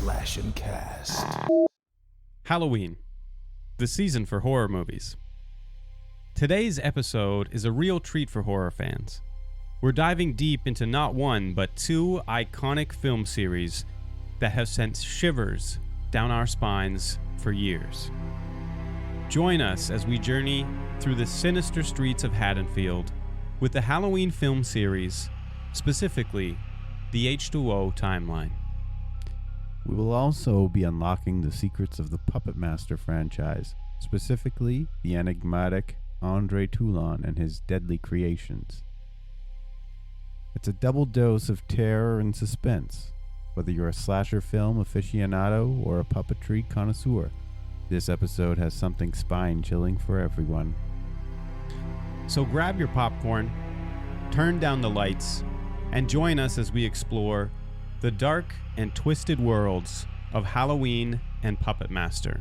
Slash and Cast. Halloween, the season for horror movies. Today's episode is a real treat for horror fans. We're diving deep into not one, but two iconic film series that have sent shivers down our spines for years. Join us as we journey through the sinister streets of Haddonfield with the Halloween film series, specifically the H20 timeline. We will also be unlocking the secrets of the Puppet Master franchise, specifically the enigmatic Andre Toulon and his deadly creations. It's a double dose of terror and suspense. Whether you're a slasher film aficionado or a puppetry connoisseur, this episode has something spine-chilling for everyone. So grab your popcorn, turn down the lights, and join us as we explore the dark and twisted worlds of Halloween and Puppet Master.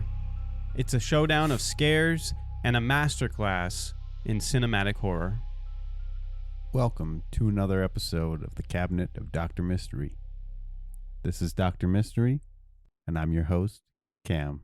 It's a showdown of scares and a masterclass in cinematic horror. Welcome to another episode of the Cabinet of Dr. Mystery. This is Dr. Mystery, and I'm your host, Cam.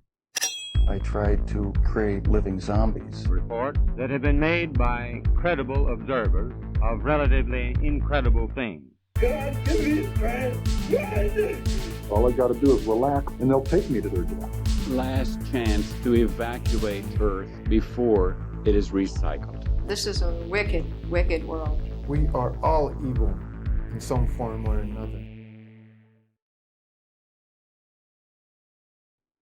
I tried to create living zombies. Reports that have been made by credible observers of relatively incredible things. God, give me strength. All I got to do is relax, and they'll take me to their death. Last chance to evacuate Earth before it is recycled. This is a wicked, wicked world. We are all evil in some form or another.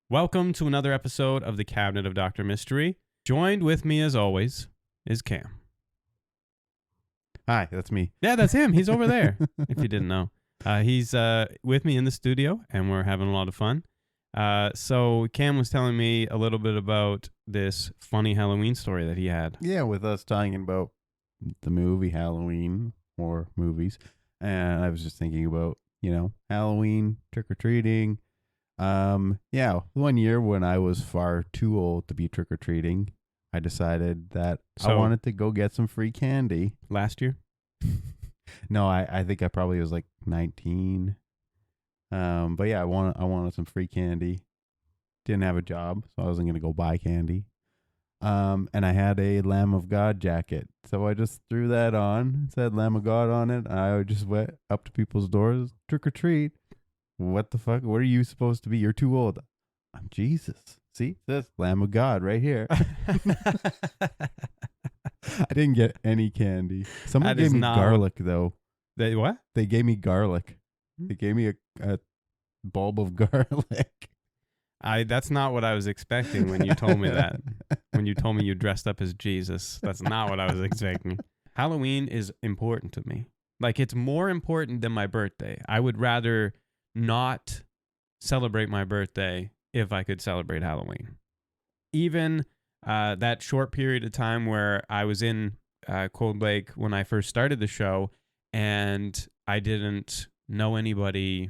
Welcome to another episode of the Cabinet of Dr. Mystery. Joined with me, as always, is Cam. Hi, that's me. Yeah, that's him. He's over there, if you didn't know. He's with me in the studio, and we're having a lot of fun. So Cam was telling me a little bit about this funny Halloween story that he had. Yeah, with us talking about the movie Halloween, or movies. And I was just thinking about, Halloween, trick-or-treating. Yeah, one year when I was far too old to be trick-or-treating, I decided that I wanted to go get some free candy. Last year? No, I think I probably was like 19. But yeah, I wanted some free candy. Didn't have a job, so I wasn't going to go buy candy. And I had a Lamb of God jacket. So I just threw that on, said Lamb of God on it. I just went up to people's doors, trick or treat. What the fuck? What are you supposed to be? You're too old. I'm Jesus. See, it says Lamb of God right here. I didn't get any candy. Someone gave me garlic, though. They what? They gave me garlic. They gave me a bulb of garlic. That's not what I was expecting when you told me that. When you told me you dressed up as Jesus. That's not what I was expecting. Halloween is important to me. Like, it's more important than my birthday. I would rather not celebrate my birthday if I could celebrate Halloween. Even that short period of time where I was in Cold Lake when I first started the show and I didn't know anybody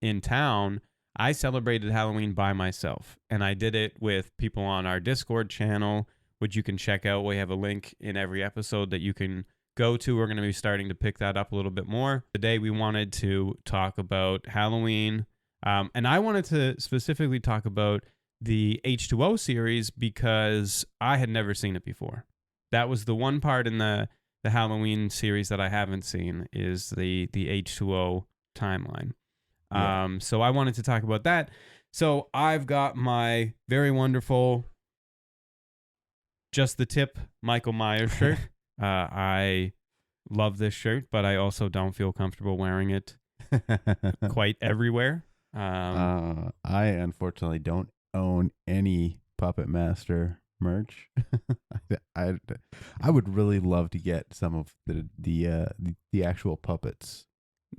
in town, I celebrated Halloween by myself. And I did it with people on our Discord channel, which you can check out. We have a link in every episode that you can go to. We're going to be starting to pick that up a little bit more. Today we wanted to talk about Halloween. And I wanted to specifically talk about the H20 series because I had never seen it before. That was the one part in the Halloween series that I haven't seen, is the H20 timeline. Yeah. So I wanted to talk about that. So I've got my very wonderful Just the Tip Michael Myers shirt. I love this shirt, but I also don't feel comfortable wearing it quite everywhere. I unfortunately don't own any Puppet Master merch. I would really love to get some of the actual puppets.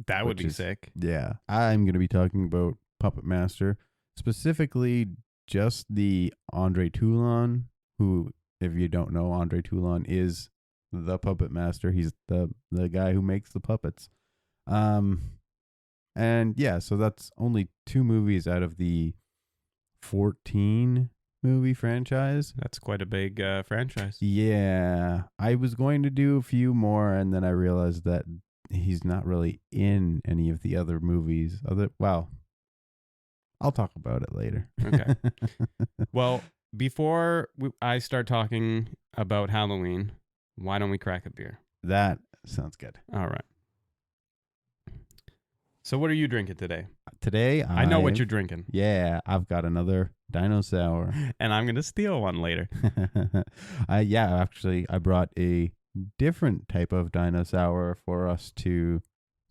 That would be sick. Yeah, I'm going to be talking about Puppet Master, specifically just the Andre Toulon, who, if you don't know, Andre Toulon is the Puppet Master. He's the guy who makes the puppets. And yeah, so that's only 2 movies out of the 14 movie franchise. That's quite a big franchise. Yeah, I was going to do a few more, and then I realized that he's not really in any of the other movies. I'll talk about it later. Okay. Well, before I start talking about Halloween, why don't we crack a beer? That sounds good. All right. So what are you drinking today? Today, I know what you're drinking. Yeah, I've got another Dino Sour. And I'm going to steal one later. Actually, I brought a different type of Dino Sour for us to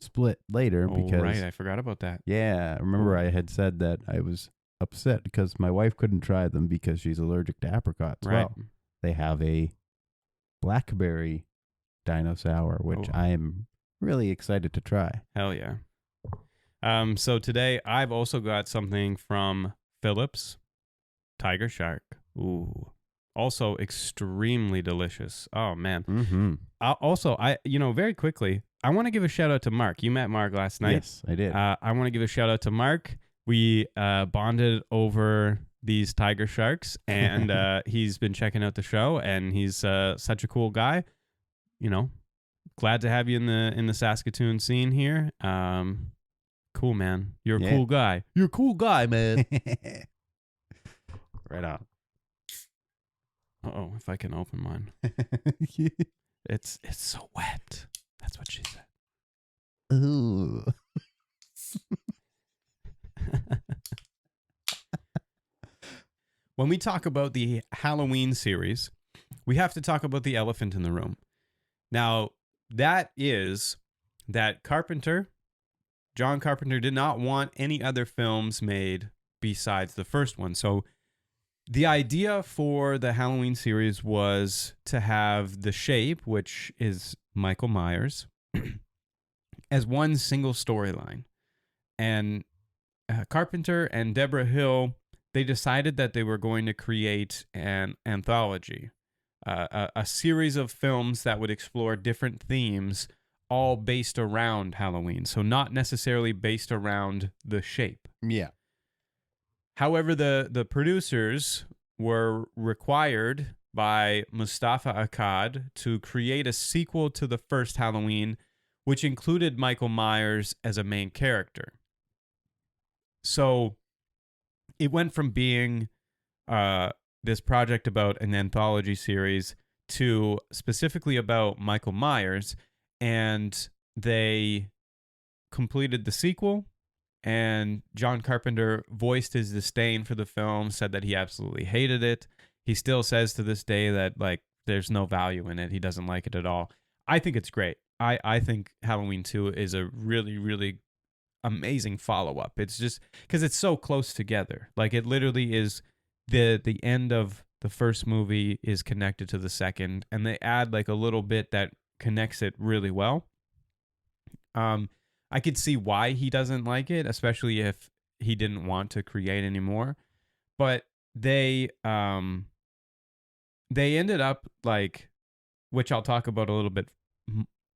split later Oh, because right. I forgot about that. yeah, remember I had said that I was upset because my wife couldn't try them because she's allergic to apricots. Right. Well, they have a blackberry Dino Sour, which Oh. I am really excited to try. Hell yeah. So today I've also got something from Phillips, Tiger Shark. Ooh. Also extremely delicious. Oh man. Mm-hmm. Also, very quickly, I want to give a shout out to Mark. You met Mark last night. Yes, I did. I want to give a shout out to Mark. We bonded over these tiger sharks, and he's been checking out the show, and he's such a cool guy. Glad to have you in the Saskatoon scene here. Cool, man. You're a cool guy. You're a cool guy, man. Right on. Uh-oh, if I can open mine. It's so wet. That's what she said. Ooh. When we talk about the Halloween series, we have to talk about the elephant in the room. Now, that is that John Carpenter did not want any other films made besides the first one. So the idea for the Halloween series was to have The Shape, which is Michael Myers, as one single storyline. And Carpenter and Deborah Hill, they decided that they were going to create an anthology, a series of films that would explore different themes, all based around Halloween. So not necessarily based around The Shape. Yeah. However, the producers were required by Mustafa Akkad to create a sequel to the first Halloween, which included Michael Myers as a main character. So it went from being this project about an anthology series to specifically about Michael Myers, and they completed the sequel, and John Carpenter voiced his disdain for the film, said that he absolutely hated it. He still says to this day that there's no value in it. He doesn't like it at all. I think it's great. I think Halloween 2 is a really, really amazing follow-up. It's just because it's so close together. It literally is the end of the first movie is connected to the second, and they add a little bit that connects it really well. I could see why he doesn't like it, especially if he didn't want to create anymore. But they ended up which I'll talk about a little bit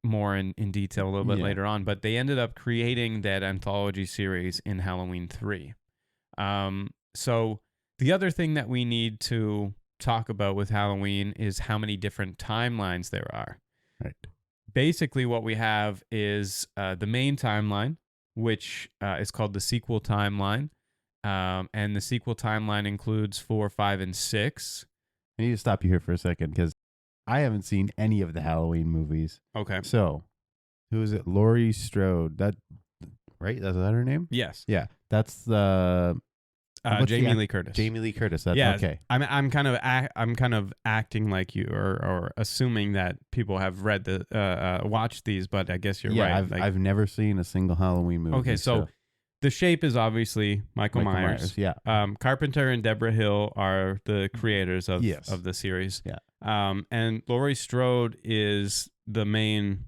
more in detail a little bit later on, but they ended up creating that anthology series in Halloween 3. So the other thing that we need to talk about with Halloween is how many different timelines there are. Right. Basically, what we have is the main timeline, which is called the sequel timeline. And the sequel timeline includes 4, 5, and 6. I need to stop you here for a second because I haven't seen any of the Halloween movies. Okay. So, who is it? Laurie Strode. That right? Is that her name? Yes. Yeah. That's the Jamie Lee Curtis. Jamie Lee Curtis. That's Yeah. okay. I'm kind of acting like you, or assuming that people have read watched these, but I guess you're right. I've never seen a single Halloween movie. Okay, so The Shape is obviously Michael Myers. Yeah. Carpenter and Deborah Hill are the creators of the series. Yeah. And Laurie Strode is the main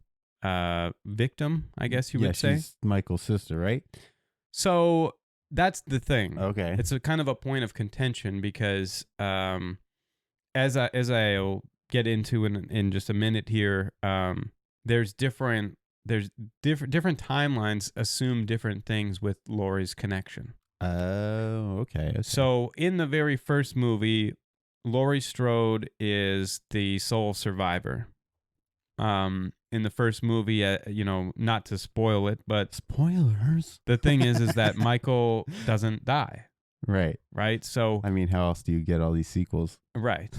victim, I guess you would say. She's Michael's sister, right? So that's the thing. Okay. It's a kind of a point of contention because as I'll get into in just a minute here, there's different timelines assume different things with Laurie's connection. Oh, okay. So in the very first movie, Laurie Strode is the sole survivor. in the first movie, not to spoil it, but Spoilers. the thing is that Michael doesn't die, Right. right? So I mean, how else do you get all these sequels? right.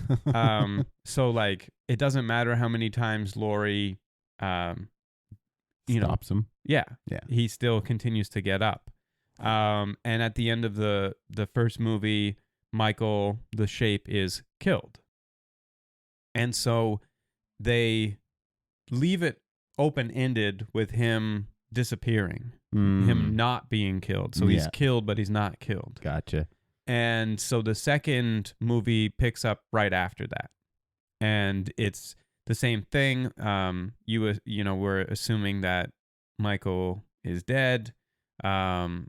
So like it doesn't matter how many times Laurie, Stops him. yeah, Yeah. he still continues to get up. And at the end of the first movie, Michael, the Shape, is killed. And so they leave it open-ended with him disappearing, him not being killed. So he's killed, but he's not killed. Gotcha. And so the second movie picks up right after that. And it's the same thing. We're assuming that Michael is dead. And,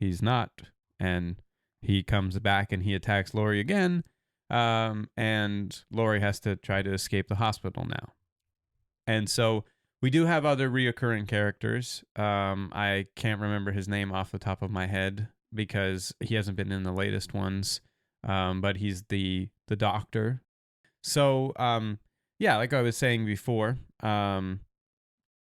he's not. And he comes back and he attacks Laurie again. And Laurie has to try to escape the hospital now. And so we do have other reoccurring characters. I can't remember his name off the top of my head because he hasn't been in the latest ones. But he's the doctor. So, like I was saying before,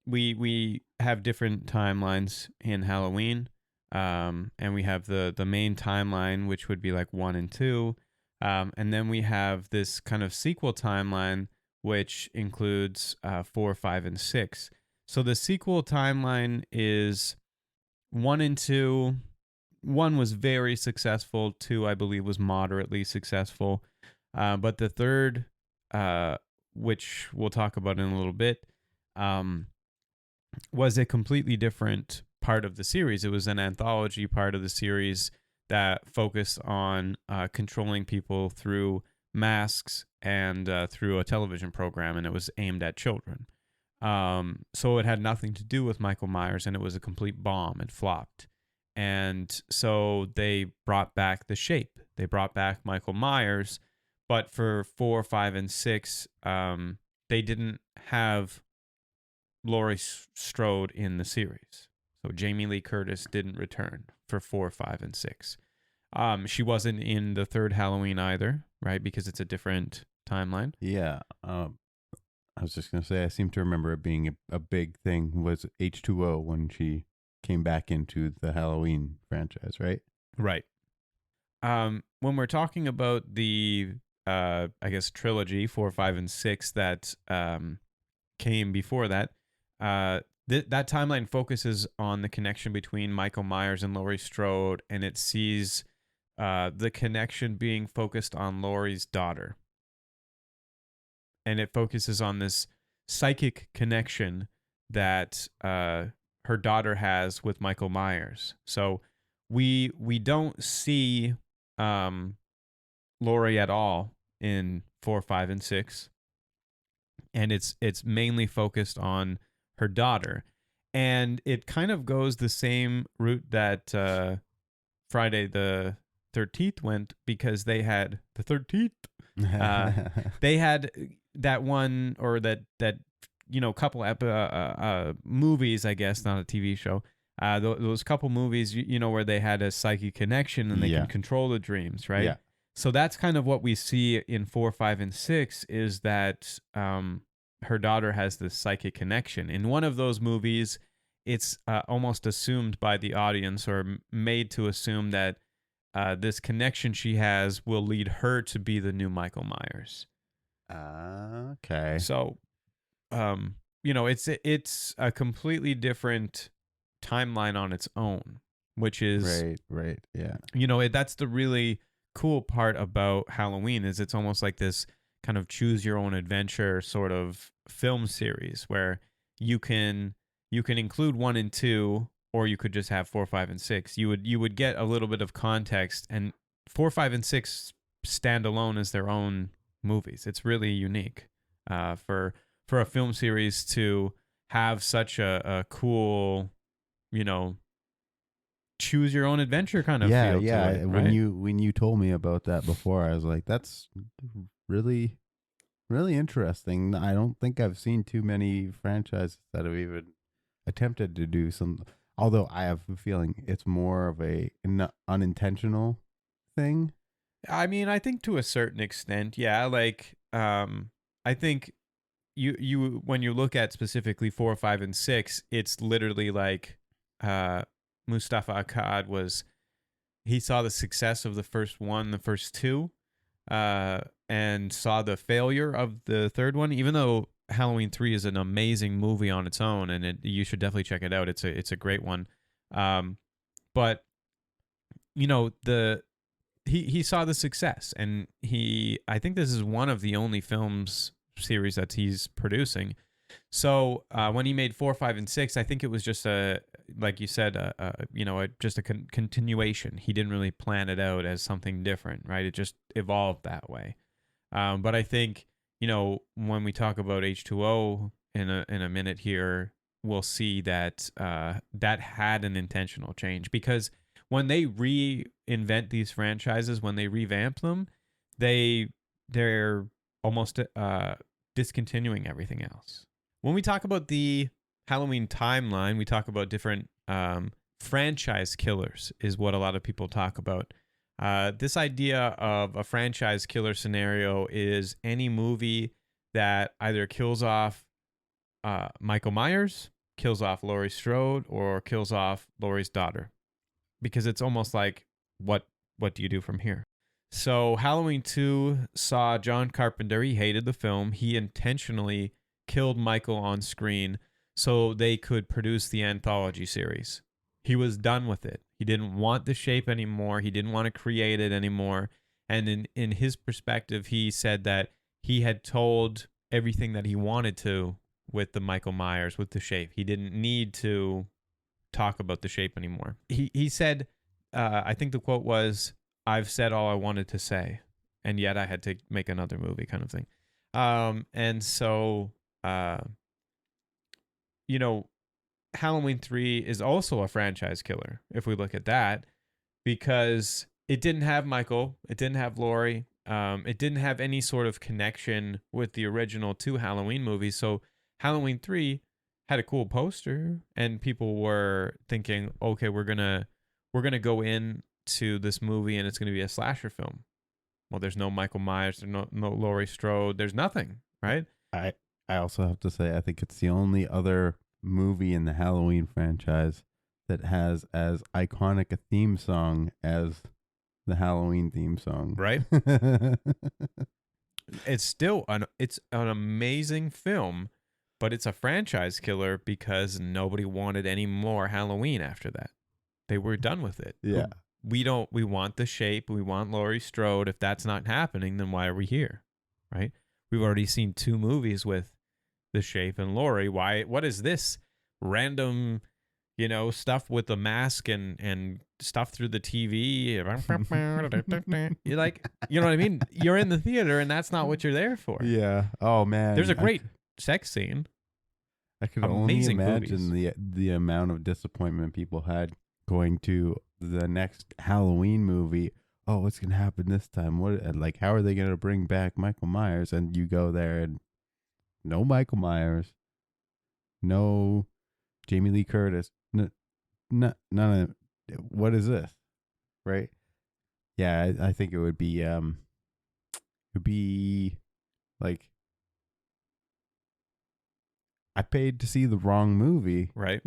we have different timelines in Halloween. And we have the main timeline, which would be like 1 and 2. And then we have this kind of sequel timeline, which includes 4, 5, and 6. So the sequel timeline is 1 and 2. 1 was very successful. 2, I believe, was moderately successful. But the third, which we'll talk about in a little bit, was a completely different part of the series. It was an anthology part of the series that focused on controlling people through masks and through a television program, and it was aimed at children. So it had nothing to do with Michael Myers, and it was a complete bomb. It flopped. And so they brought back the Shape. They brought back Michael Myers, but for 4, 5, and 6, they didn't have Laurie Strode in the series. So Jamie Lee Curtis didn't return for 4, 5, and 6. She wasn't in the third Halloween either, right? Because it's a different timeline. Yeah. I was just going to say, I seem to remember it being a big thing was H20 when she came back into the Halloween franchise, right? Right. When we're talking about the, trilogy, 4, 5, and 6 that came before that, that timeline focuses on the connection between Michael Myers and Laurie Strode, and it sees the connection being focused on Laurie's daughter. And it focuses on this psychic connection that her daughter has with Michael Myers. So we don't see Laurie at all in 4, 5, and 6. And it's mainly focused on her daughter. And it kind of goes the same route that Friday the 13th went, because they had the 13th. They had that one, or that couple movies, I guess, not a TV show. Those couple movies, where they had a psychic connection and they can control the dreams, right? Yeah. So that's kind of what we see in 4, 5, and 6, is that her daughter has this psychic connection. In one of those movies, it's almost assumed by the audience, or made to assume, that this connection she has will lead her to be the new Michael Myers. Okay. So, it's a completely different timeline on its own, which is right, yeah. That's the really cool part about Halloween, is it's almost like this kind of choose your own adventure sort of film series where you can include 1 and 2, or you could just have 4, 5, and 6. You would get a little bit of context, and 4, 5, and 6 stand alone as their own movies. It's really unique for a film series to have such a cool, choose your own adventure kind of feel to it, right? When you told me about that before, I was like, that's really, really interesting. I don't think I've seen too many franchises that have even attempted to do some, although I have a feeling it's more of a unintentional thing. I mean, I think to a certain extent, yeah. Like, I think, you when you look at specifically 4, 5, and 6, it's literally like Mustafa Akkad he saw the success of the first one, the first two, and saw the failure of the third one. Even though Halloween 3 is an amazing movie on its own, and you should definitely check it out. It's a great one. But you know, he saw the success, and I think this is one of the only films series that he's producing. So when he made 4, 5, and 6, I think it was just like you said, just a continuation. He didn't really plan it out as something different, right? It just evolved that way. But I think, you know, when we talk about H2O in a minute here, we'll see that that had an intentional change, because when they reinvent these franchises, when they revamp them, they're almost discontinuing everything else. When we talk about the Halloween timeline, we talk about different franchise killers is what a lot of people talk about. This idea of a franchise killer scenario is any movie that either kills off Michael Myers, kills off Laurie Strode, or kills off Laurie's daughter. Because it's almost like, what do you do from here? So Halloween 2 saw John Carpenter. He hated the film. He intentionally killed Michael on screen so they could produce the anthology series. He was done with it. He didn't want the shape anymore. He didn't want to create it anymore. And in his perspective, he said that he had told everything that he wanted to with the Michael Myers, with the shape. He didn't need to talk about the shape anymore. He said, I think the quote was, "I've said all I wanted to say, and yet I had to make another movie," kind of thing. And so, you know, Halloween 3 is also a franchise killer, if we look at that, because it didn't have Michael, it didn't have Laurie, it didn't have any sort of connection with the original 2 Halloween movies. So Halloween 3 had a cool poster, and people were thinking, okay, we're gonna go into this movie and it's gonna be a slasher film. Well, there's no Michael Myers, there's no Laurie Strode, there's nothing, right? I also have to say, I think it's the only other movie in the Halloween franchise that has as iconic a theme song as the Halloween theme song. Right. It's still an amazing film, but it's a franchise killer because nobody wanted any more Halloween after that. They were done with it. Yeah. We want the shape. We want Laurie Strode. If that's not happening, then why are we here? Right? We've already seen 2 movies with the shape and Laurie. What is this random, stuff with the mask and stuff through the TV? You're like, you know what I mean? You're in the theater and that's not what you're there for. Yeah. Oh man. There's a great sex scene. I can Amazing only imagine the amount of disappointment people had going to the next Halloween movie. Oh, what's gonna happen this time? How are they gonna bring back Michael Myers? And you go there and no Michael Myers, no Jamie Lee Curtis, none of. What is this? Right? Yeah, I think it would be like, I paid to see the wrong movie. Right.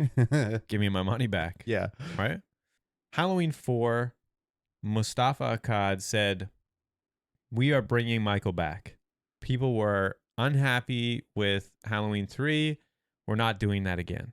Give me my money back. Yeah. Right. Halloween 4, Mustafa Akkad said, "We are bringing Michael back." People were unhappy with Halloween 3. We're not doing that again.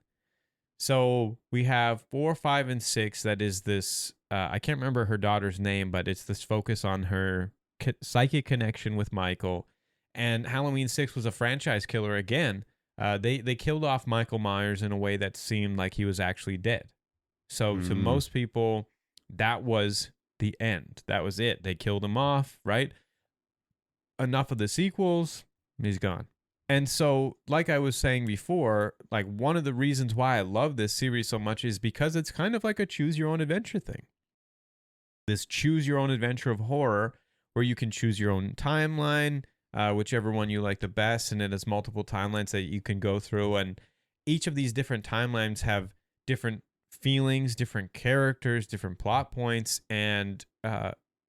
So we have 4, 5, and 6. That is this, I can't remember her daughter's name, but it's this focus on her psychic connection with Michael. And Halloween 6 was a franchise killer again. They killed off Michael Myers in a way that seemed like he was actually dead. So to most people, that was the end. That was it. They killed him off, right? Enough of the sequels, he's gone. And so, like I was saying before, like one of the reasons why I love this series so much is because it's kind of like a choose your own adventure thing. This choose your own adventure of horror where you can choose your own timeline, whichever one you like the best, and it has multiple timelines that you can go through, and each of these different timelines have different feelings, different characters, different plot points, and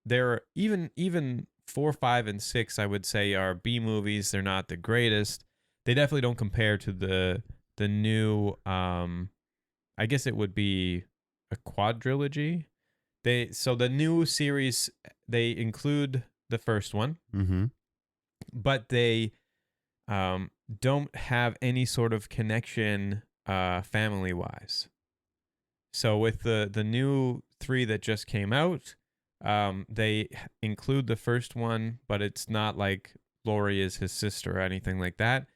there are even 4, 5, and 6, I would say, are B movies. They're not the greatest, they definitely don't compare to the new. I guess it would be a quadrilogy. So the new series, they include the first one, Mm-hmm. but they don't have any sort of connection family wise. So with the new 3 that just came out, they include the first one, but it's not like Lori is his sister or anything like that.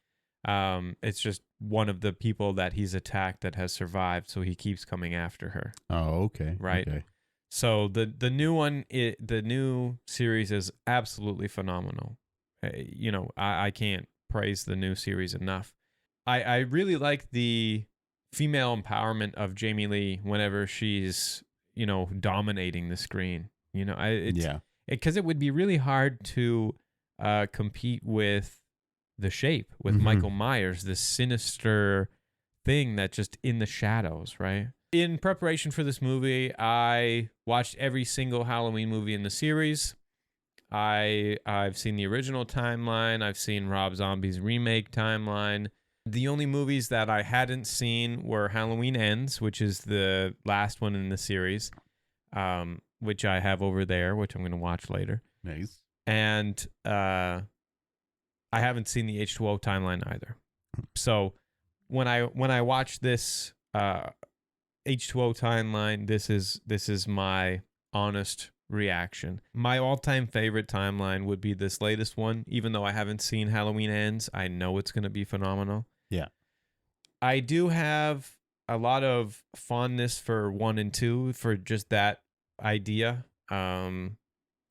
It's just one of the people that he's attacked that has survived, so he keeps coming after her. Oh, okay. Right. Okay. So the new one, the new series is absolutely phenomenal. I can't praise the new series enough. I really like the female empowerment of Jamie Lee whenever she's, dominating the screen. Because it would be really hard to compete with The Shape, with Mhm. Michael Myers, this sinister thing that just in the shadows, right? In preparation for this movie, I watched every single Halloween movie in the series. I've seen the original timeline. I've seen Rob Zombie's remake timeline. The only movies that I hadn't seen were Halloween Ends, which is the last one in the series, which I have over there, which I'm going to watch later. Nice. And I haven't seen the H20 timeline either. So when I watch this H20 timeline, this is my honest reaction. My all-time favorite timeline would be this latest one. Even though I haven't seen Halloween Ends, I know it's going to be phenomenal. Yeah. I do have a lot of fondness for 1 and 2 for just that idea.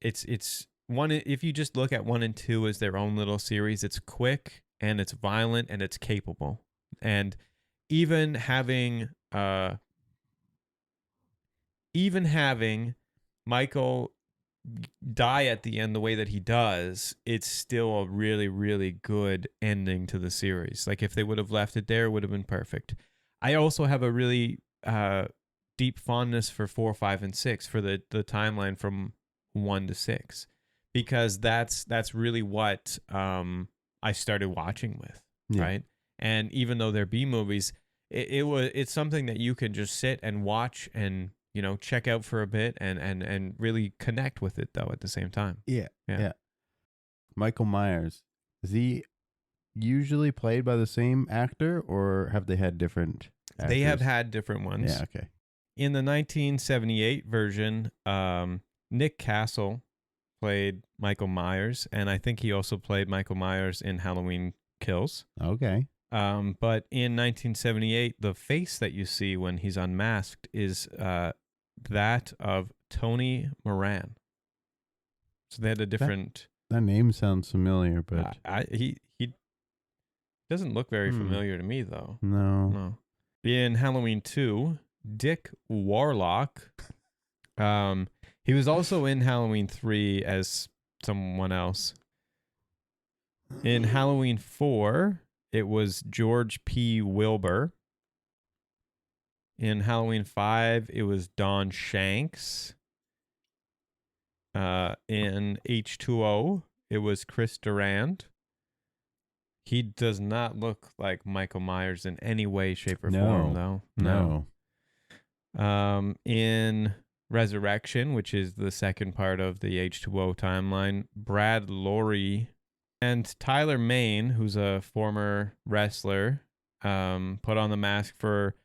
It's one, if you just look at 1 and 2 as their own little series, it's quick and it's violent and it's capable. And even having Michael die at the end the way that he does, it's still a really, really good ending to the series. Like if they would have left it there, it would have been perfect. I also have a really deep fondness for 4, 5, and 6 for the timeline from 1 to 6, because that's really what I started watching with, right? And even though they're B movies, it's something that you can just sit and watch and check out for a bit and really connect with it though at the same time. Yeah. Michael Myers, is he usually played by the same actor, or have they had different actors? They have had different ones. Yeah, okay. In the 1978 version, Nick Castle played Michael Myers, and I think he also played Michael Myers in Halloween Kills. Okay. But in 1978, the face that you see when he's unmasked is that of Tony Moran. So they had a different. That name sounds familiar, but he doesn't look very familiar to me though. no. In Halloween 2, Dick Warlock. He was also in Halloween 3 as someone else. In Halloween 4, it was George P. Wilbur. In Halloween 5, it was Don Shanks. In H20, it was Chris Durand. He does not look like Michael Myers in any way, shape, or form, though. No. In Resurrection, which is the second part of the H20 timeline, Brad Lorre and Tyler Mane, who's a former wrestler, put on the mask for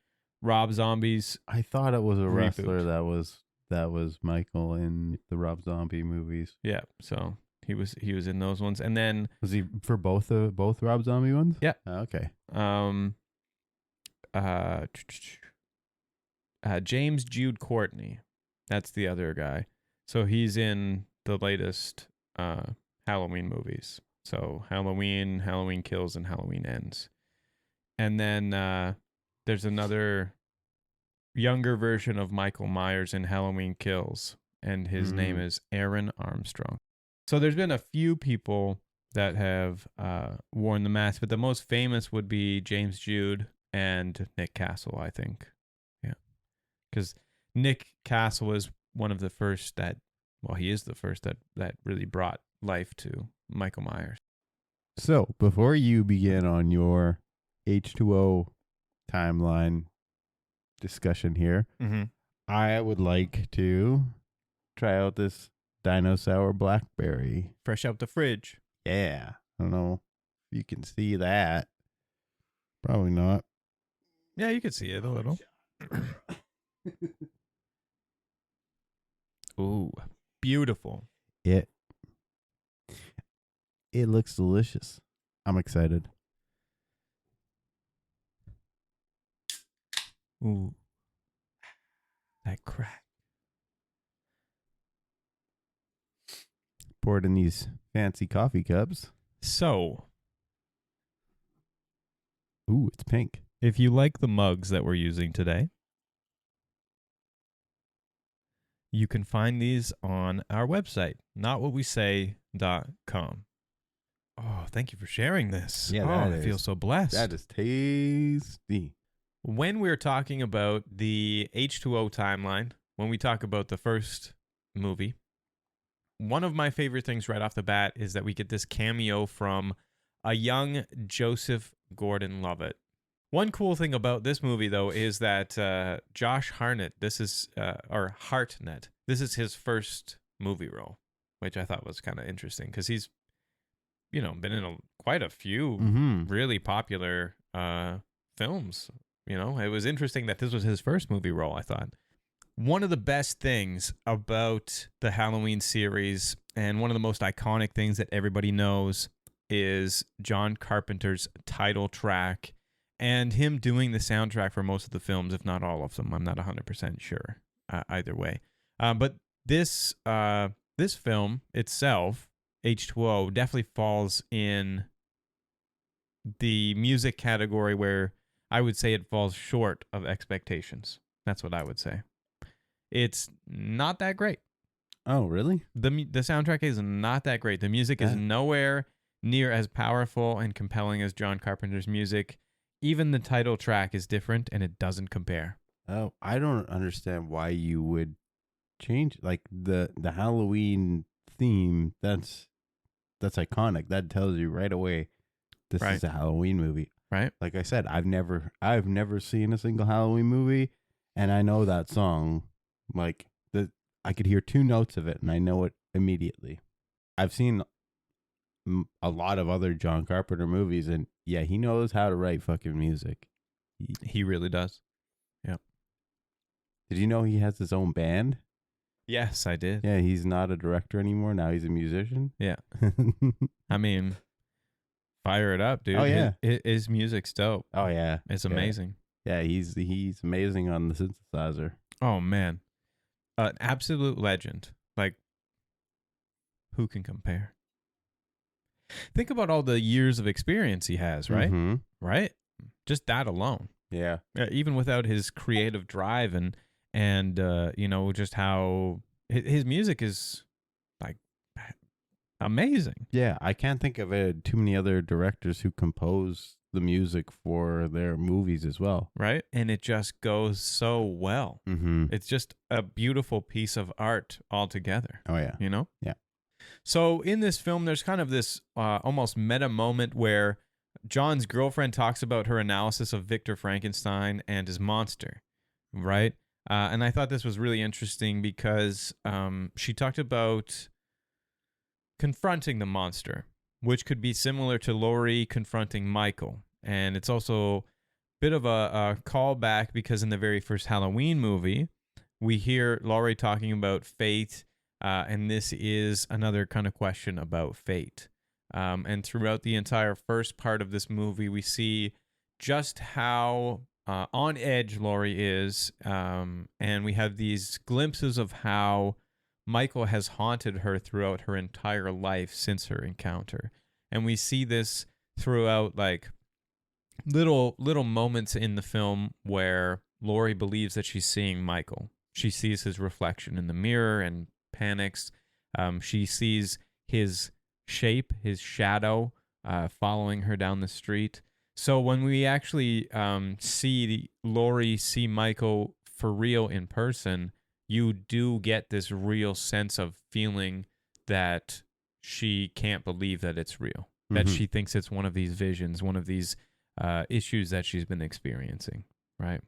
Rob Zombie's. I thought it was a wrestler reboot. that was Michael in the Rob Zombie movies. Yeah, so he was in those ones, and then Was he for both Rob Zombie ones? Yeah. Okay. James Jude Courtney, that's the other guy. So he's in the latest Halloween movies. So Halloween, Halloween Kills, and Halloween Ends. And then there's another younger version of Michael Myers in Halloween Kills, and his name is Aaron Armstrong. So there's been a few people that have worn the mask, but the most famous would be James Jude and Nick Castle, I think. Yeah. Because Nick Castle is one of the first he is the first that really brought life to Michael Myers. So before you begin on your H2O timeline discussion here, Mm-hmm. I would like to try out this Dino Sour Blackberry. Fresh out the fridge. Yeah. I don't know if you can see that. Probably not. Yeah, you can see it a little. Ooh, beautiful. It looks delicious. I'm excited. Ooh, that crack. Poured in these fancy coffee cups. So, Ooh, it's pink. if you like the mugs that we're using today, you can find these on our website, notwhatwesay.com. Oh, thank you for sharing this. Yeah, oh, that I feel is- so blessed. That is tasty. When we're talking about the H2O timeline, when we talk about the first movie, one of my favorite things right off the bat is that we get this cameo from a young Joseph Gordon-Levitt. One cool thing about this movie, though, is that Josh Hartnett, this is his first movie role, which I thought was kind of interesting because he's, been in quite a few Mm-hmm. really popular films. It was interesting that this was his first movie role, I thought. One of the best things about the Halloween series, and one of the most iconic things that everybody knows, is John Carpenter's title track and him doing the soundtrack for most of the films, if not all of them. I'm not 100% sure either way. But this film itself, H2O, definitely falls in the music category where I would say it falls short of expectations. That's what I would say. It's not that great. Oh, really? The soundtrack is not that great. The music is nowhere near as powerful and compelling as John Carpenter's music. Even the title track is different, and it doesn't compare. Oh, I don't understand why you would change like the Halloween theme. That's iconic. That tells you right away this Right. is a Halloween movie. Right? Like I said, I've never seen a single Halloween movie, and I know that song. Like I could hear two notes of it, and I know it immediately. I've seen a lot of other John Carpenter movies, and yeah, he knows how to write fucking music. He really does. Yep. Did you know he has his own band? Yes, I did. Yeah, he's not a director anymore. Now he's a musician. Yeah. I mean, fire it up, dude. Oh, yeah. His music's dope. Oh yeah, It's Yeah. amazing. Yeah, he's amazing on the synthesizer. Oh, man. An absolute legend. Like, who can compare? Think about all the years of experience he has, right? Mhm. Right? Just that alone. Yeah. Even without his creative drive and just how his music is like amazing. Yeah, I can't think of too many other directors who compose the music for their movies as well. Right? And it just goes so well. Mm-hmm. It's just a beautiful piece of art altogether, Oh yeah. Yeah. So in this film, there's kind of this almost meta moment where John's girlfriend talks about her analysis of Victor Frankenstein and his monster, right? And I thought this was really interesting because she talked about confronting the monster, which could be similar to Laurie confronting Michael. And it's also a bit of a callback because in the very first Halloween movie, we hear Laurie talking about fate, and this is another kind of question about fate. And throughout the entire first part of this movie, we see just how on edge Laurie is, and we have these glimpses of how Michael has haunted her throughout her entire life since her encounter. And we see this throughout like little moments in the film where Laurie believes that she's seeing Michael. She sees his reflection in the mirror and panics. She sees his shape, his shadow, following her down the street. So when we actually see Laurie see Michael for real in person, you do get this real sense of feeling that she can't believe that it's real. that Mhm. she thinks it's one of these visions, one of these issues that she's been experiencing, right?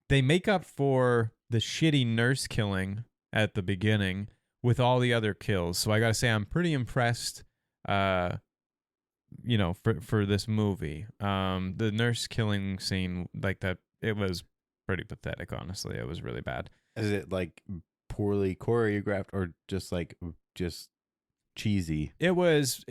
They make up for the shitty nurse killing at the beginning with all the other kills. So I got to say, I'm pretty impressed, for this movie. The nurse killing scene, like that, it was pretty pathetic, honestly. It was really bad. Is it like poorly choreographed or just cheesy? It was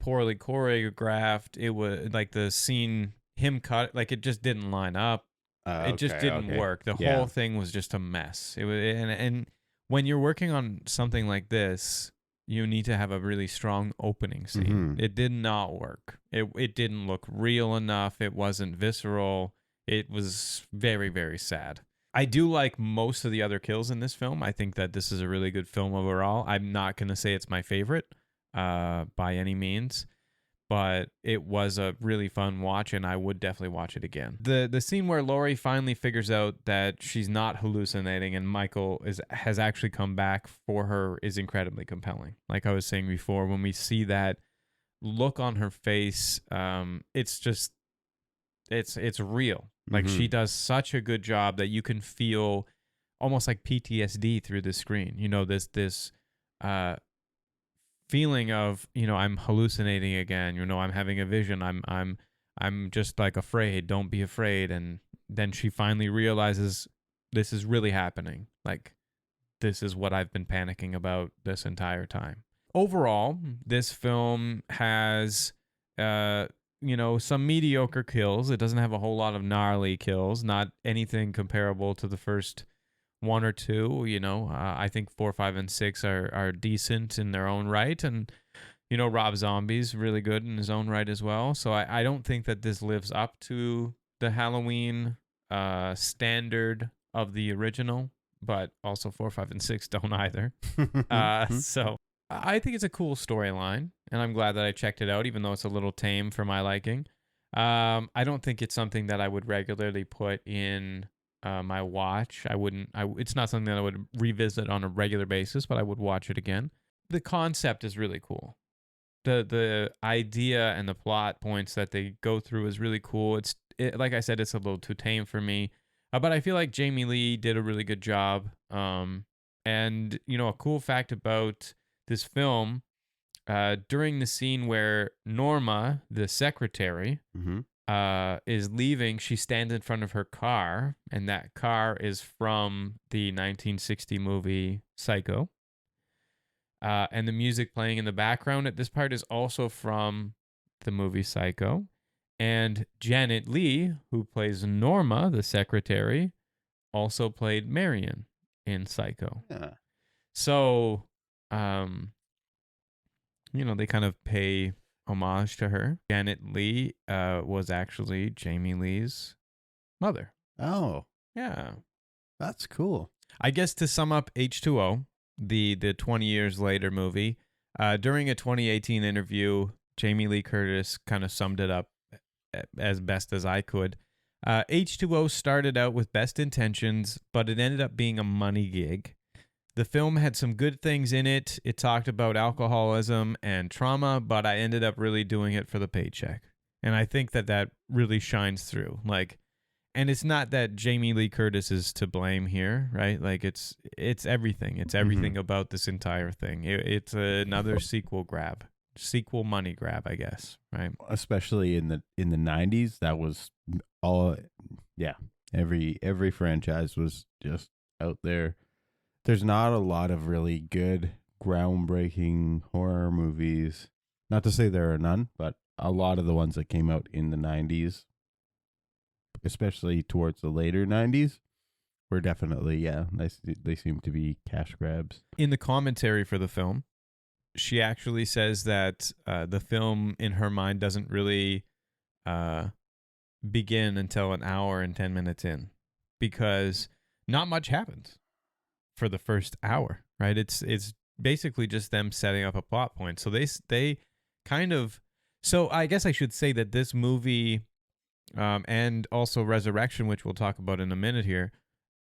poorly choreographed. It was like the scene, him cut, like it just didn't line up. It just didn't work. The whole thing was just a mess. It was, and when you're working on something like this, you need to have a really strong opening scene. Mhm. It did not work. It didn't look real enough. It wasn't visceral. It was very, very sad. I do like most of the other kills in this film. I think that this is a really good film overall. I'm not going to say it's my favorite by any means, but it was a really fun watch, and I would definitely watch it again. The scene where Laurie finally figures out that she's not hallucinating and Michael has actually come back for her is incredibly compelling. Like I was saying before, when we see that look on her face, it's real. Like she does such a good job that you can feel almost like PTSD through the screen. You know, this feeling of, I'm hallucinating again. I'm having a vision. I'm just like afraid. Don't be afraid. And then she finally realizes this is really happening. Like this is what I've been panicking about this entire time. Overall, this film has some mediocre kills. It doesn't have a whole lot of gnarly kills, not anything comparable to the first one or two. I think 4, 5, and 6 are decent in their own right. And, Rob Zombie's really good in his own right as well. So I don't think that this lives up to the Halloween standard of the original, but also 4, 5, and 6 don't either. So I think it's a cool storyline, and I'm glad that I checked it out, even though it's a little tame for my liking. I don't think it's something that I would regularly put in my watch. It's not something that I would revisit on a regular basis, but I would watch it again. The concept is really cool. The idea and the plot points that they go through is really cool. Like I said, it's a little too tame for me, but I feel like Jamie Lee did a really good job. And a cool fact about this film, during the scene where Norma, the secretary, is leaving, she stands in front of her car, and that car is from the 1960 movie Psycho. And the music playing in the background at this part is also from the movie Psycho. And Janet Leigh, who plays Norma, the secretary, also played Marion in Psycho. Yeah. So, they kind of pay homage to her. Janet Leigh was actually Jamie Lee's mother. Oh, Yeah. that's cool. I guess to sum up H2O, the 20 years later movie, during a 2018 interview, Jamie Lee Curtis kind of summed it up as best as I could. H2O started out with best intentions, but it ended up being a money gig. The film had some good things in it. It talked about alcoholism and trauma, but I ended up really doing it for the paycheck. And I think that really shines through. And it's not that Jamie Lee Curtis is to blame here, right? Like it's everything. It's everything about this entire thing. It's another sequel money grab, I guess, right? Especially in the 90s, that was all. Yeah, every franchise was just out there. There's not a lot of really good, groundbreaking horror movies. Not to say there are none, but a lot of the ones that came out in the 90s, especially towards the later 90s, were definitely, they seem to be cash grabs. In the commentary for the film, she actually says that the film, in her mind, doesn't really begin until an hour and 10 minutes in, because not much happens for the first hour, right? It's basically just them setting up a plot point. So they kind of, so I guess I should say that this movie, and also Resurrection, which we'll talk about in a minute here,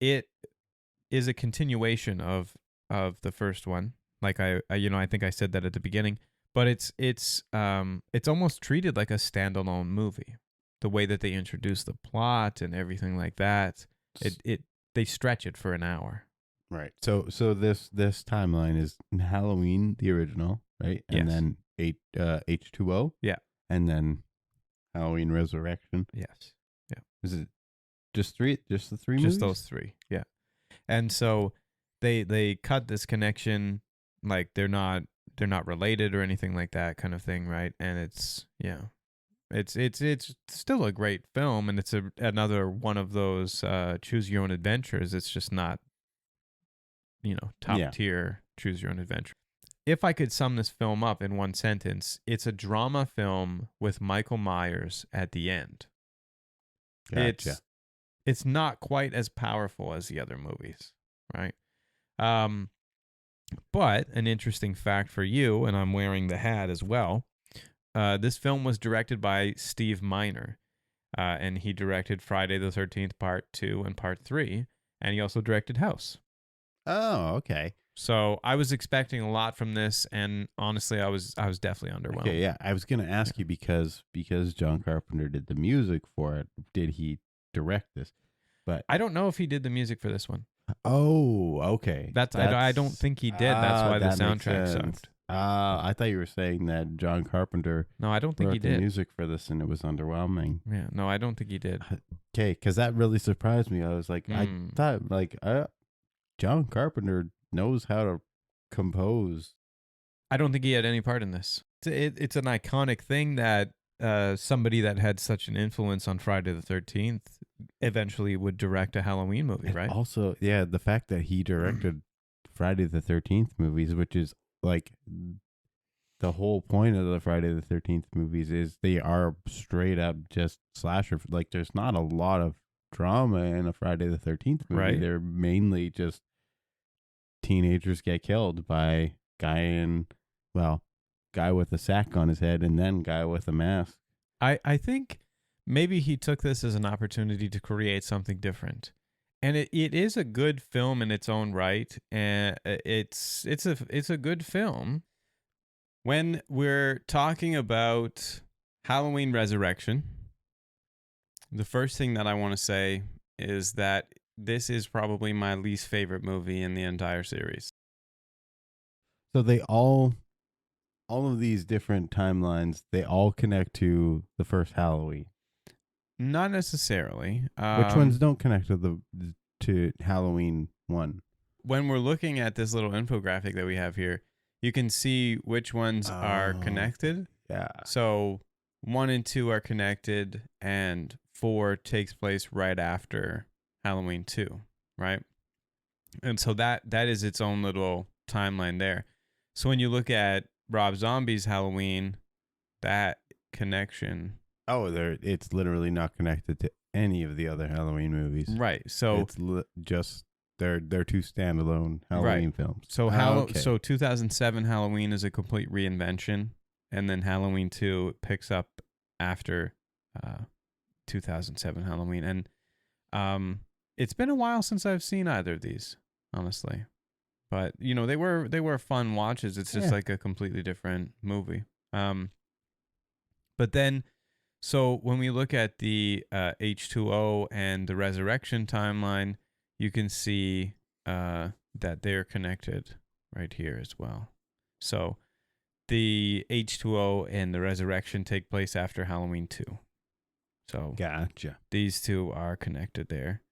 it is a continuation of the first one. Like I think I said that at the beginning, but it's almost treated like a standalone movie. The way that they introduce the plot and everything like that, they stretch it for an hour. Right. So this timeline is Halloween, the original, right? And Yes. then H20. Yeah. And then Halloween Resurrection. Yes. Yeah. Is it just the three movies? Just those three. Yeah. And so they cut this connection, like they're not related or anything like that kind of thing, right? And it's still a great film, and it's another one of those choose your own adventures. It's just not, top tier choose your own adventure. If I could sum this film up in one sentence, it's a drama film with Michael Myers at the end. Gotcha. It's not quite as powerful as the other movies, right? But an interesting fact for you, and I'm wearing the hat as well, this film was directed by Steve Miner, and he directed Friday the 13th Part 2 and Part 3, and he also directed House. Oh, okay. So I was expecting a lot from this, and honestly, I was definitely underwhelmed. Okay, yeah. I was going to ask you because John Carpenter did the music for it. Did he direct this? But I don't know if he did the music for this one. Oh, okay. I don't think he did. That's why the that makes soundtrack sense. sucked. I thought you were saying that John Carpenter No, I don't think wrote he the did. music for this and it was underwhelming. Yeah, no, I don't think he did. Okay, because that really surprised me. I was like, I thought John Carpenter knows how to compose. I don't think he had any part in this. It's an iconic thing that somebody that had such an influence on Friday the 13th eventually would direct a Halloween movie, right? Also, yeah, the fact that he directed Friday the 13th movies, which is like the whole point of the Friday the 13th movies, is they are straight up just slasher. Like, there's not a lot of drama in a Friday the 13th movie. Right. They're mainly just teenagers get killed by guy with a sack on his head and then guy with a mask. I think maybe he took this as an opportunity to create something different. And it is a good film in its own right, and it's a good film. When we're talking about Halloween Resurrection, the first thing that I want to say is that this is probably my least favorite movie in the entire series. So they all of these different timelines, they all connect to the first Halloween. Not necessarily. Which ones don't connect to Halloween 1? When we're looking at this little infographic that we have here, you can see which ones are connected. Yeah. So 1 and 2 are connected, and 4 takes place right after Halloween 2, right? And so that is its own little timeline there. So when you look at Rob Zombie's Halloween, that connection. Oh, it's literally not connected to any of the other Halloween movies. Right. So it's just they're two standalone Halloween films. So okay. So 2007 Halloween is a complete reinvention, and then Halloween 2 picks up after 2007 Halloween. And it's been a while since I've seen either of these, honestly. But they were fun watches. It's just like a completely different movie. But then, so when we look at the H20 and the Resurrection timeline, you can see that they're connected right here as well. So the H20 and the Resurrection take place after Halloween 2. So Gotcha. These two are connected there.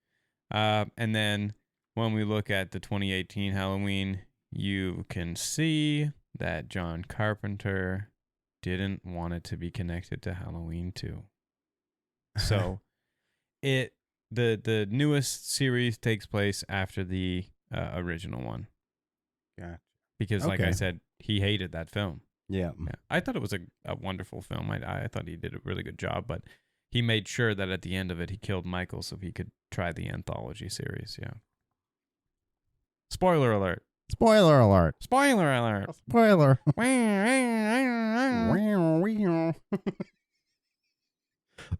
And then when we look at the 2018 Halloween, you can see that John Carpenter didn't want it to be connected to Halloween 2. So the newest series takes place after the original one. Gotcha. Because like I said, he hated that film. Yeah. I thought it was a wonderful film. I thought he did a really good job, but he made sure that at the end of it, he killed Michael so he could try the anthology series. Yeah. Spoiler alert. Spoiler alert. Spoiler alert. Spoiler.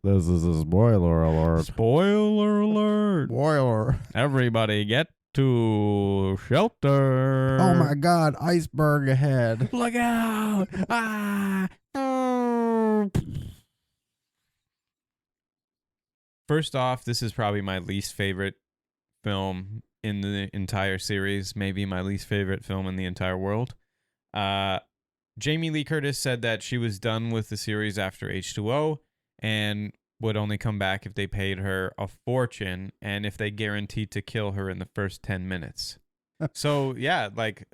This is a spoiler alert. Spoiler alert. Spoiler. Everybody get to shelter. Oh my God, iceberg ahead. Look out! Ah! Oh. First off, this is probably my least favorite film in the entire series. Maybe my least favorite film in the entire world. Jamie Lee Curtis said that she was done with the series after H20 and would only come back if they paid her a fortune and if they guaranteed to kill her in the first 10 minutes. So, yeah, like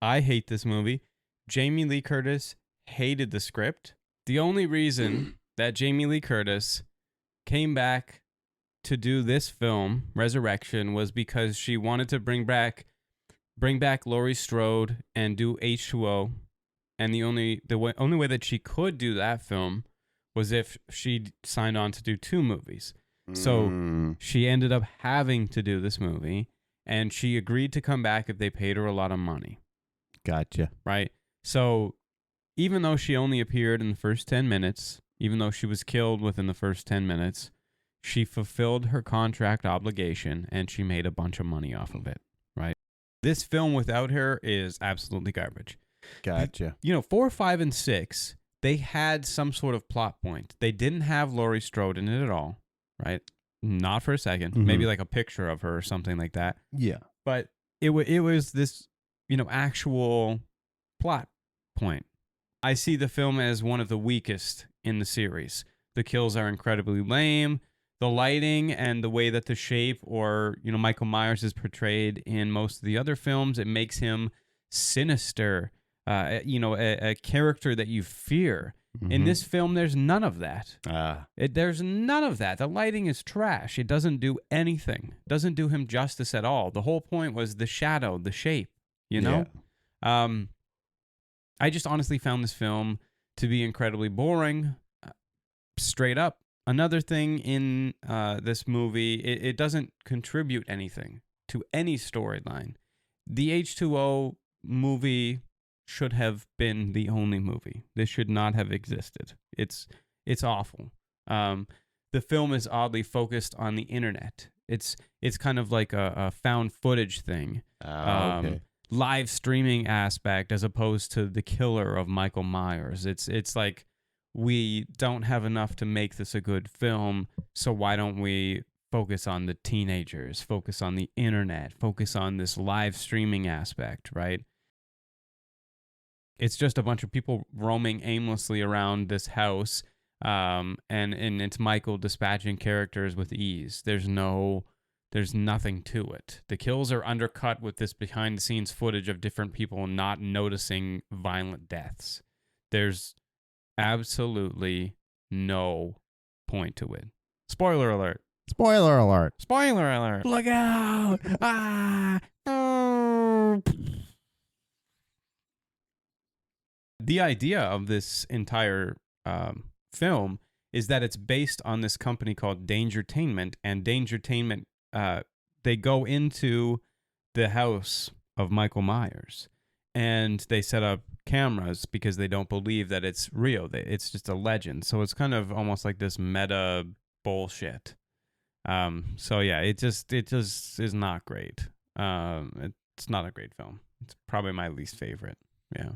I hate this movie. Jamie Lee Curtis hated the script. The only reason that Jamie Lee Curtis came back to do this film, Resurrection, was because she wanted to bring back Laurie Strode and do H20. And the only way that she could do that film was if she signed on to do 2 movies. So she ended up having to do this movie, and she agreed to come back if they paid her a lot of money. Gotcha. Right? So even though she only appeared in the first 10 minutes, even though she was killed within the first 10 minutes, she fulfilled her contract obligation, and she made a bunch of money off of it. Right? This film without her is absolutely garbage. Gotcha. 4, 5, and 6, they had some sort of plot point. They didn't have Laurie Strode in it at all, right? Not for a second. Mhm. Maybe like a picture of her or something like that. Yeah. But it was this, actual plot point. I see the film as one of the weakest in the series. The kills are incredibly lame. The lighting and the way that the shape or, Michael Myers is portrayed in most of the other films, it makes him sinister. A character that you fear. In this film, there's none of that. There's none of that. The lighting is trash. It doesn't do anything. Doesn't do him justice at all. The whole point was the shadow, the shape, Yeah. I just honestly found this film to be incredibly boring. Straight up. Another thing in this movie, it doesn't contribute anything to any storyline. The H20 movie should have been the only movie. This should not have existed. It's awful. The film is oddly focused on the internet. It's kind of like a found footage thing. Okay. Live streaming aspect as opposed to the killer of Michael Myers. It's like we don't have enough to make this a good film, so why don't we focus on the teenagers, focus on the internet, focus on this live streaming aspect, right? It's just a bunch of people roaming aimlessly around this house, and it's Michael dispatching characters with ease. There's nothing to it. The kills are undercut with this behind-the-scenes footage of different people not noticing violent deaths. There's absolutely no point to it. Spoiler alert. Spoiler alert. Spoiler alert. Look out. Oh. The idea of this entire film is that it's based on this company called Dangertainment, and Dangertainment, they go into the house of Michael Myers, and they set up cameras because they don't believe that it's real. It's just a legend. So it's kind of almost like this meta bullshit. So yeah, it just is not great. It's not a great film. It's probably my least favorite. Yeah.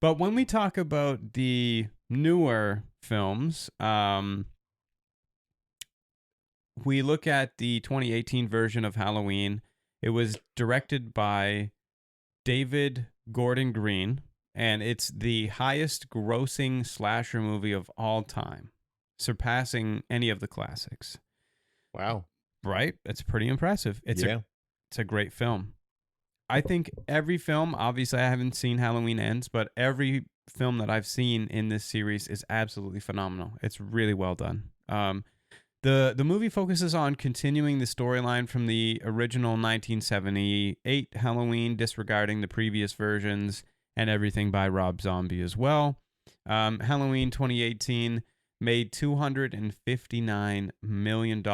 But when we talk about the newer films, we look at the 2018 version of Halloween. It was directed by David Gordon Green, and it's the highest grossing slasher movie of all time, surpassing any of the classics. Wow. Right? It's pretty impressive. It's a great film. I think every film, obviously I haven't seen Halloween Ends, but every film that I've seen in this series is absolutely phenomenal. It's really well done. The movie focuses on continuing the storyline from the original 1978 Halloween, disregarding the previous versions and everything by Rob Zombie as well. Halloween 2018 made $259 million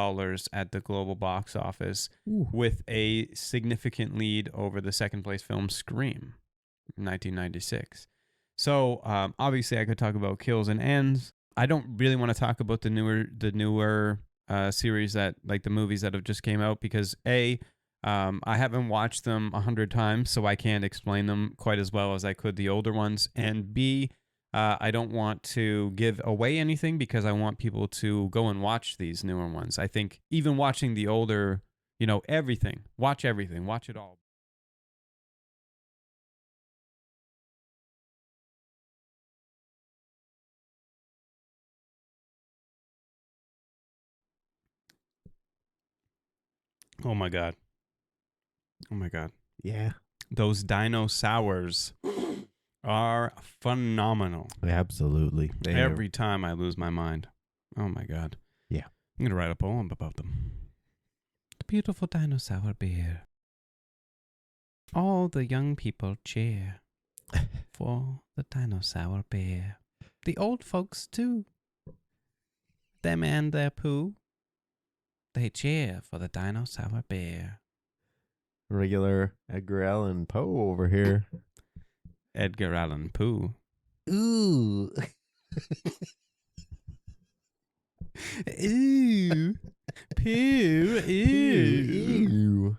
at the global box office, with a significant lead over the second place film Scream, 1996. So obviously I could talk about kills and ends. I don't really want to talk about the newer series that, like the movies that have just came out, because I haven't watched them 100 times, so I can't explain them quite as well as I could the older ones. And B, I don't want to give away anything because I want people to go and watch these newer ones. I think even watching the older, everything, watch it all. Oh my God. Oh my God. Yeah. Those dinosaurs are phenomenal. Absolutely. Every time I lose my mind. Oh my God. Yeah. I'm going to write a poem about them. The beautiful dinosaur bear. All the young people cheer for the dinosaur bear. The old folks too. Them and their poo. They cheer for the dinosaur bear. Regular Edgar Allan Poe over here. Edgar Allan Poe. Ooh. Ew. Poo. Ew. Ew.